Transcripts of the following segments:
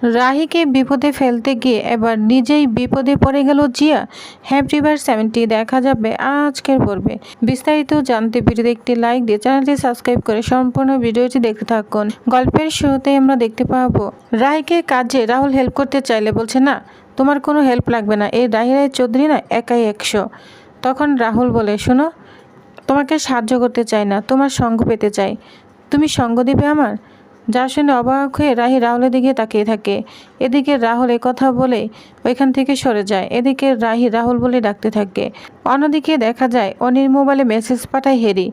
রাহিকে বিপদে ফেলতে গিয়ে এবার নিজেই বিপদে পড়ে গেল জিয়া। হ্যাপি বার 70 দেখা যাবে আজকের পর্বে। বিস্তারিত জানতে ভিডিওতে একটি লাইক দিয়ে চ্যানেলটি সাবস্ক্রাইব করে সম্পূর্ণ ভিডিওটি দেখতে থাকুন। গল্পের শুরুতেই আমরা দেখতে পাবো রাহিকে কাজে রাহুল হেল্প করতে চাইলে বলছে না, তোমার কোনো হেল্প লাগবে না, এই রাহি চৌধুরী না একাই 100। তখন রাহুল বলে, শোনো, তোমাকে সাহায্য করতে চাই না, তোমার সঙ্গ পেতে চাই, তুমি সঙ্গ দিবে আমার? যা শুনে অবাক হয়ে রাহি রাহুলের দিকে তাকিয়ে থাকে। এদিকে রাহুল কথা বলে ওইখান থেকে সরে যায়। এদিকে রাহি রাহুল বলে ডাকতে থাকে। অন্যদিকে দেখা যায় অনির মোবাইলে মেসেজ পাঠায় হেরি,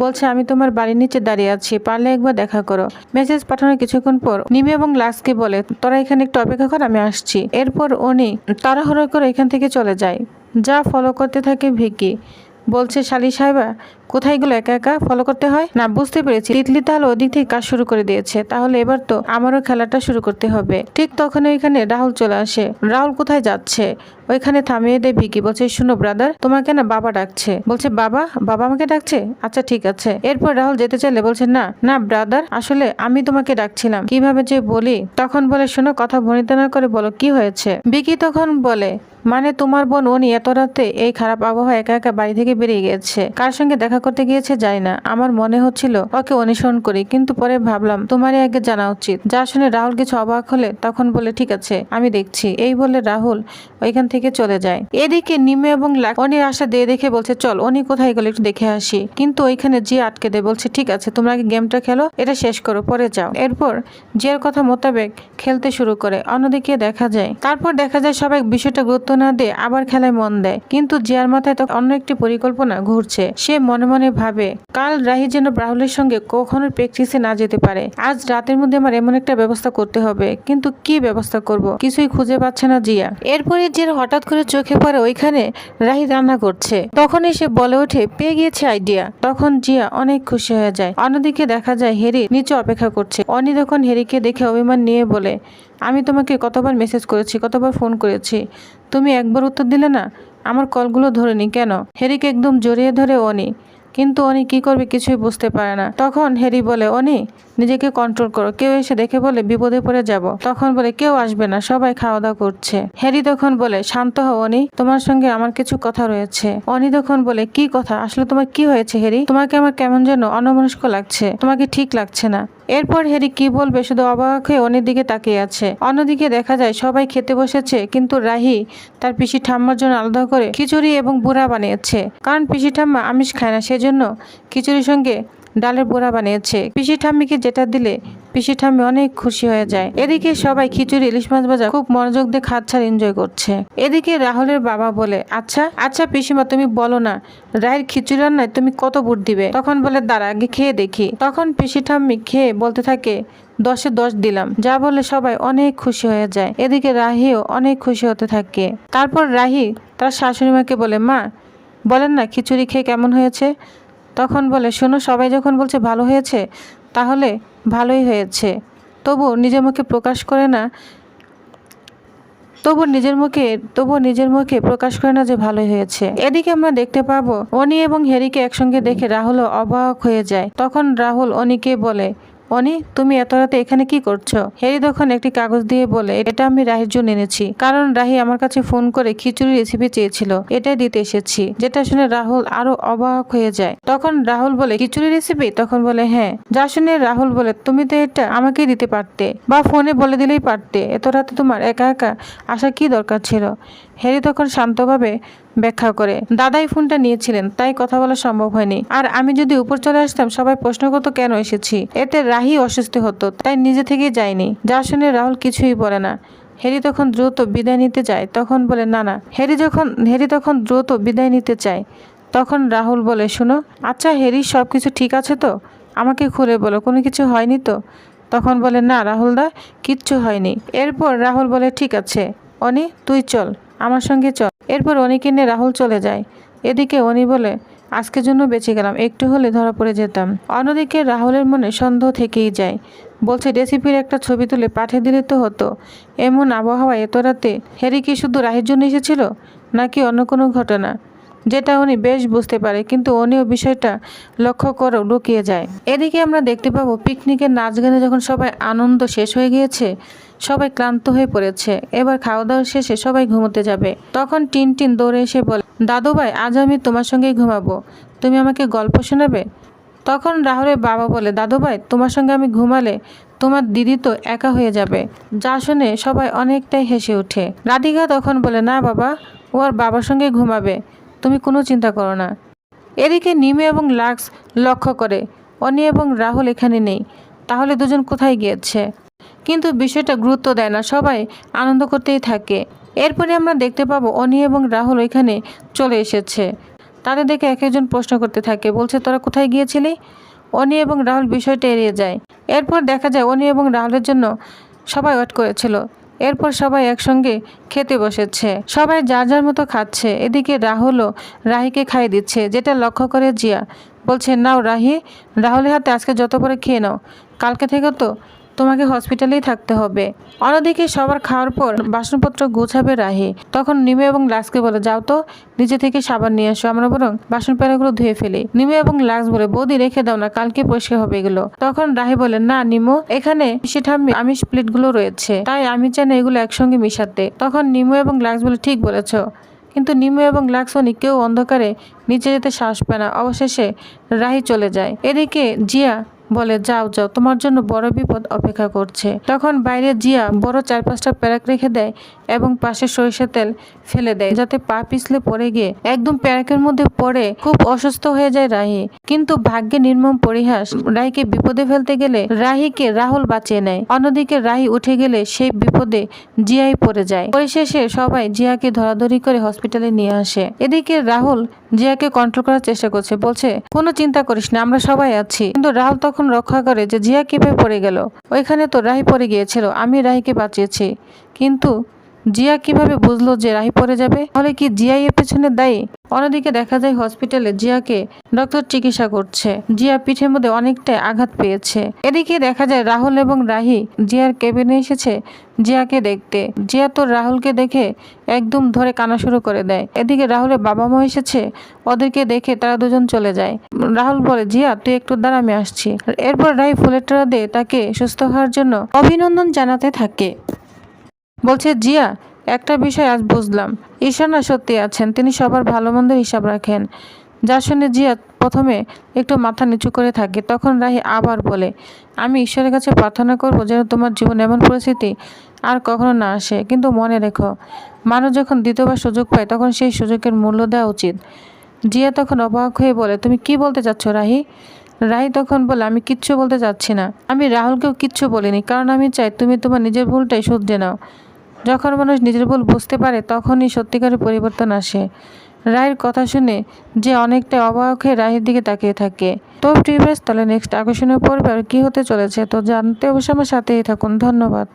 বলছে আমি তোমার বাড়ির নিচে দাঁড়িয়ে আছি, পারলে একবার দেখা করো। মেসেজ পাঠানোর কিছুক্ষণ পর নিমি এবং লাক্সকে বলে, তোরা এখানে একটু অপেক্ষা কর, আমি আসছি। এরপর অনি তাড়াহুড়ো করে এখান থেকে চলে যায়। যা ফলো করতে থাকে ভিকি। বলছে, শালি সাহেবা, কোথায় গেলো একা একা ফলো করতে হয় না? বুঝতে পেরেছি, তিতলি তাহলে ওদিক থেকে কাজ শুরু করে দিয়েছে, তাহলে এবার তো আমারও খেলাটা শুরু করতে হবে। ঠিক তখন ওইখানে রাহুল চলে আসে। রাহুল কোথায় যাচ্ছে ওইখানে থামিয়ে দেয় ভিকি। বলছে, শুনো ব্রাদার, তোমাকে না বাবা ডাকছে। বলছে, বাবা? বাবা আমাকে ডাকছে? আচ্ছা ঠিক আছে। এরপর রাহুল যেতে চাইলে বলছে, না না ব্রাদার, আসলে আমি তোমাকে ডাকছিলাম, কিভাবে যে বলি। তখন বলে, শোনো, কথা ভনিত না করে বলো কি হয়েছে। ভিকি তখন বলে, মানে তোমার বোন অনি এত রাতে এই খারাপ আবহাওয়া একা একা বাড়ি থেকে বেরিয়ে গেছে, কার সঙ্গে দেখা করতে গিয়েছে জানি না, আমার মনে হচ্ছিল ওকে অনুসরণ করি, কিন্তু পরে ভাবলাম তোমারই আগে জানা উচিত। যা শুনে রাহুল কিছু অবাক হলে তখন বলে, ঠিক আছে আমি দেখছি। এই বলে রাহুল ওইখান থেকে চলে যায়। এদিকে নিমে এবং লাক অনির আশা দিয়ে দেখে বলছে, চল অনি কোথায় গেল একটু দেখে আসি। কিন্তু ওইখানে জিয়া আটকে দেয়। বলছে, ঠিক আছে তোমরা আগে গেমটা খেলো, এটা শেষ করো, পরে যাও। এরপর জিয়ার কথা মোতাবেক খেলতে শুরু করে। অন্যদিকে দেখা যায় সবাই বিষয়টা গুরুত্ব না দিয়ে আবার খেলায় মন দেয়। কিন্তু জিয়ার মাথায় তো অন্য একটি পরিকল্পনা ঘুরছে। সে মনে মনে ভাবে, কাল রাহি যেন রাহুলের সঙ্গে কখনো প্র্যাকটিসে না যেতে পারে। আজ রাতের মধ্যে আমার এমন একটা ব্যবস্থা করতে হবে, কিন্তু কি ব্যবস্থা করব কিছুই খুঁজে পাচ্ছে না জিয়া। এরপরে জিয়ার হঠাৎ করে চোখে পড়ে ওইখানে রাহি রান্না করছে। তখনই সে বলে ওঠে, পেয়ে গিয়েছে আইডিয়া। তখন জিয়া অনেক খুশি হয়ে যায়। অন্যদিকে দেখা যায় হেরি নিচে অপেক্ষা করছে। অনি তখন হেরিকে দেখে অভিমান নিয়ে বলে, আমি তোমাকে কতবার মেসেজ করেছি, কতবার ফোন করেছি, তুমি একবার উত্তর দিলে না, আমার কলগুলো ধরেনি কেন? হেরিকে একদম জড়িয়ে ধরে অনি, কিন্তু অনি কি করবে কিছুই বুঝতে পারে না। তখন হেরি বলে, অনি নিজেকে কন্ট্রোল করো, কেউ এসে দেখে বলে বিপদে পড়ে যাব। তখন বলে, কেউ আসবে না, সবাই খাওয়া দাওয়া করছে। হেরি তখন বলে, শান্ত হও অনি, তোমার সঙ্গে আমার কিছু কথা রয়েছে। অনি তখন বলে, কি কথা? আসলে তোমার কি হয়েছে হেরি? তোমাকে আমার কেমন যেন অন্যমনস্ক লাগছে, তোমাকে ঠিক লাগছে না। এরপর হেরি কি বলবে শুধু অবাক হয়ে অনির দিকে তাকিয়ে আছে। অন্যদিকে দেখা যায় সবাই খেতে বসেছে, কিন্তু রাহি তার পিসি ঠাম্মার জন্য আলাদা করে খিচুড়ি এবং বুড়া বানিয়েছে। কারণ পিসি ঠাম্মা আমিষ খায় না, সেজন্য খিচুড়ির সঙ্গে ডালের বড়া বানিয়েছে। পিসি ঠাম্মিকে যেটা দিলে পিসি ঠাম্মি অনেক খুশি হয়ে যায়। এদিকে সবাই খিচুড়ি, ইলিশ মাছ ভাজা খুব মনোযোগ দিয়ে খাচ্ছার এনজয় করছে। এদিকে রাহুলের বাবা বলে, আচ্ছা আচ্ছা পিসিমা, তুমি বলো না রায়ের খিচুড়ি রান্নায় তুমি কত বুট দিবে? তখন বলে, দাঁড়া আগে খেয়ে দেখি। তখন পিসি ঠাম্মি খেয়ে বলতে থাকে, 10-এ 10 দিলাম। যা বলে সবাই অনেক খুশি হয়ে যায়। এদিকে রাহিও অনেক খুশি হতে থাকে। তারপর রাহি তার শাশুড়ি মাকে বলে, মা বলেন না খিচুড়ি খেয়ে কেমন হয়েছে? তখন বলে, শোনো, সবাই যখন বলছে ভালো হয়েছে তাহলে ভালোই হয়েছে, তবু নিজের মুখে প্রকাশ করে না, তবু নিজের মুখে প্রকাশ করে না যে ভালোই হয়েছে। এদিকে আমরা দেখতে পাবো অনি এবং হেরিকে একসঙ্গে দেখে রাহুলও অবাক হয়ে যায়। তখন রাহুল অনিকে বলে, অনি তুমি এত রাতে এখানে কি করছো? হেরি তখন একটি কাগজ দিয়ে বলে, এটা আমি রাহির জন্য এনেছি, কারণ রাহি আমার কাছে ফোন করে খিচুড়ি রেসিপি চেয়েছিল, এটাই দিতে এসেছি। যেটা শুনে রাহুল আরো অবাক হয়ে যায়। তখন রাহুল বলে, খিচুড়ি রেসিপি? তখন বলে, হ্যাঁ। যা শুনে রাহুল বলে, তুমি তো এটা আমাকেই দিতে পারতে, বা ফোনে বলে দিলেই পারতে, এত রাতে তোমার একা একা আসার কি দরকার ছিল? হেরি তখন শান্তভাবে ব্যাখ্যা করে, দাদাই ফোনটা নিয়েছিলেন, তাই কথা বলা সম্ভব হয়নি। আর আমি যদি উপর চলে আসতাম সবাই প্রশ্ন করতো কেন এসেছি, এতে রাহি অসুস্থ হতো, তাই নিজে থেকেই যায়নি। যা শুনে রাহুল কিছুই বলে না। হেরি তখন দ্রুত বিদায় নিতে যায়। তখন বলে, না না। হেরি তখন দ্রুত বিদায় নিতে চায়। তখন রাহুল বলে, শুনো, আচ্ছা হেরি সবকিছু ঠিক আছে তো? আমাকে খুলে বলো, কোনো কিছু হয়নি তো? তখন বলে, না রাহুল দা, কিচ্ছু হয়নি। এরপর রাহুল বলে, ঠিক আছে অনি, তুই চল, আমার সঙ্গে চল। এরপর অনিকে নিয়ে রাহুল চলে যায়। এদিকে অনি বলে, আজকের জন্য বেঁচে গেলাম, একটু হলে ধরা পড়ে যেতাম। অন্যদিকে রাহুলের মনে সন্দেহ থেকেই যায়। বলছে, রেসিপির একটা ছবি তুলে পাঠিয়ে দিলে তো হতো। এমন আবহাওয়া এত রাতে হেরি কি শুধু রাহির জন্য এসেছিল, নাকি অন্য কোনো ঘটনা? যেটা উনি বেশ বুঝতে পারে, কিন্তু উনিও বিষয়টা লক্ষ্য করেও লুকিয়ে যায়। এদিকে আমরা দেখতে পাবো পিকনিকের নাচ গানে যখন সবাই আনন্দ শেষ হয়ে গিয়েছে, সবাই ক্লান্ত হয়ে পড়েছে, এবার খাওয়া দাওয়া শেষে সবাই ঘুমোতে যাবে। তখন টিনটিন দৌড়ে এসে বলে, দাদু ভাই আজ আমি তোমার সঙ্গেই ঘুমাবো, তুমি আমাকে গল্প শোনাবে? তখন রাহুলের বাবা বলে, দাদু ভাই তোমার সঙ্গে আমি ঘুমালে তোমার দিদি তো একা হয়ে যাবে। যা শুনে সবাই অনেকটাই হেসে ওঠে। রাধিকা তখন বলে, না বাবা, ও আর বাবার সঙ্গে ঘুমাবে, তুমি কোনো চিন্তা করো না। এদিকে নিমে এবং লাক্স লক্ষ্য করে অনি এবং রাহুল এখানে নেই, তাহলে দুজন কোথায় গিয়েছে, কিন্তু বিষয়টা গুরুত্ব দেয় না, সবাই আনন্দ করতেই থাকে। এরপরে আমরা দেখতে পাবো অনি এবং রাহুল এখানে চলে এসেছে। তাদের দেখে এক একজন প্রশ্ন করতে থাকে, বলছে তোরা কোথায় গিয়েছিলি? অনি এবং রাহুল বিষয়টা এড়িয়ে যায়। এরপর দেখা যায় অনি এবং রাহুলের জন্য সবাই ওয়েট করেছিল। এরপর সবাই একসঙ্গে খেতে বসেছে, সবাই যার যার মতো খাচ্ছে। এদিকে রাহুলও রাহিকে খাইয়ে দিচ্ছে, যেটা লক্ষ্য করে জিয়া বলছে, নাও রাহি, রাহুলের হাতে আজকে যত করে খেয়ে নাও, কালকে থেকে তো তোমাকে হসপিটালেই থাকতে হবে। অন্যদিকে সবার খাওয়ার পর বাসনপত্র গোছাবে রাহি। তখন নিমে এবং লাক্সকে বলে, যাও তো নিচে থেকে সাবান নিয়ে আসো, আমরা বরং বাসন পেড়াগুলো ধুয়ে ফেলি। নিমে এবং লাক্স বলে, বৌদি রেখে দাও না, কালকে পরিষ্কার হবে এগুলো। তখন রাহি বলে, না নিমো, এখানে সেটা আমিষ প্লেটগুলো রয়েছে, তাই আমি চাই না এগুলো একসঙ্গে মিশাতে। তখন নিমো এবং লাক্স বলে, ঠিক বলেছ। কিন্তু নিমো এবং লাক্স কেউ অন্ধকারে নিচে যেতে সাহস পায় না। অবশেষে রাহি চলে যায়। এদিকে জিয়া বলে, যাও যাও, তোমার জন্য বড় বিপদ অপেক্ষা করছে। তখন বাইরে জিয়া বড় 4-5টা প্যারাক রেখে দেয় এবং পাশে সরিষার তেল ফেলে দেয়, যাতে পা পিছলে পড়ে গিয়ে একদম প্যারাকের মধ্যে পড়ে খুব অসুস্থ হয়ে যায় রাহি। কিন্তু ভাগ্যে নির্মম পরিহাস, রাহিকে বিপদে ফেলতে গেলে রাহিকে রাহুল বাঁচিয়ে নেয়। অন্যদিকে রাহি উঠে গেলে সেই বিপদে জিয়াই পড়ে যায়। পরিশেষে সবাই জিয়াকে ধরাধরি করে হসপিটালে নিয়ে আসে। এদিকে রাহুল জিয়াকে কন্ট্রোল করার চেষ্টা করছে, বলছে কোনো চিন্তা করিস না, আমরা সবাই আছি। কিন্তু রাহুল তখন রক্ষা করে যে জিয়া কিভাবে পড়ে গেল, ওইখানে তো রাহি পড়ে গিয়েছিল, আমি রাহিকে বাঁচিয়েছি। কিন্তু জিয়া কিভাবে বুঝলো যে রাহি পড়ে যাবে? তাহলে কি জিয়াই এর পেছনে দায়ী? অন্যদিকে দেখা যায় হসপিটালে জিয়াকে ডক্টর চিকিৎসা করছে। জিয়া পিঠের মধ্যে অনেকটাই আঘাত পেয়েছে। এদিকে দেখা যায় রাহুল এবং রাহি জিয়ার কেবিনে এসেছে জিয়াকে দেখতে। জিয়া তো রাহুলকে দেখে একদম ধরে কান্না শুরু করে দেয়। এদিকে রাহুলের বাবা মা এসেছে, ওদেরকে দেখে তারা দুজন চলে যায়। রাহুল বলে, জিয়া তুই একটু দাঁড়া, আমি আসছি। এরপর রাহি ফুলের তোড়া দিয়ে তাকে সুস্থ হওয়ার জন্য অভিনন্দন জানাতে থাকে। বলছে, জিয়া একটা বিষয় আজ বুঝলাম, ঈশ্বর না সত্যি আছেন, তিনি সবার ভালো মন্দের হিসাব রাখেন। যা শুনে জিয়া প্রথমে একটু মাথা নিচু করে থাকে। তখন রাহি আবার বলে, আমি ঈশ্বরের কাছে প্রার্থনা করব যেন তোমার জীবন এমন পরিস্থিতি আর কখনো না আসে। কিন্তু মনে রেখো, মানুষ যখন দ্বিতীয়বার সুযোগ পায় তখন সেই সুযোগের মূল্য দেওয়া উচিত। জিয়া তখন অবাক হয়ে বলে, তুমি কি বলতে চাচ্ছ রাহি? রাহি তখন বলে, আমি কিচ্ছু বলতে চাচ্ছি না, আমি রাহুলকেও কিচ্ছু বলিনি, কারণ আমি চাই তুমি তোমার নিজের ভুলটাই শুধরে নাও। যখন মানুষ নিজের ভুল বুঝতে পারে তখনই সত্যিকারের পরিবর্তন আসে। রায়ের কথা শুনে যে অনেকটা অবাক হয়ে রাহের দিকে তাকিয়ে থাকে। তো প্রিভিয়াস, তাহলে নেক্সট আকর্ষণীয় পর্বে আর কি হতে চলেছে তো জানতে অবশ্যই আমার সাথেই থাকুন। ধন্যবাদ।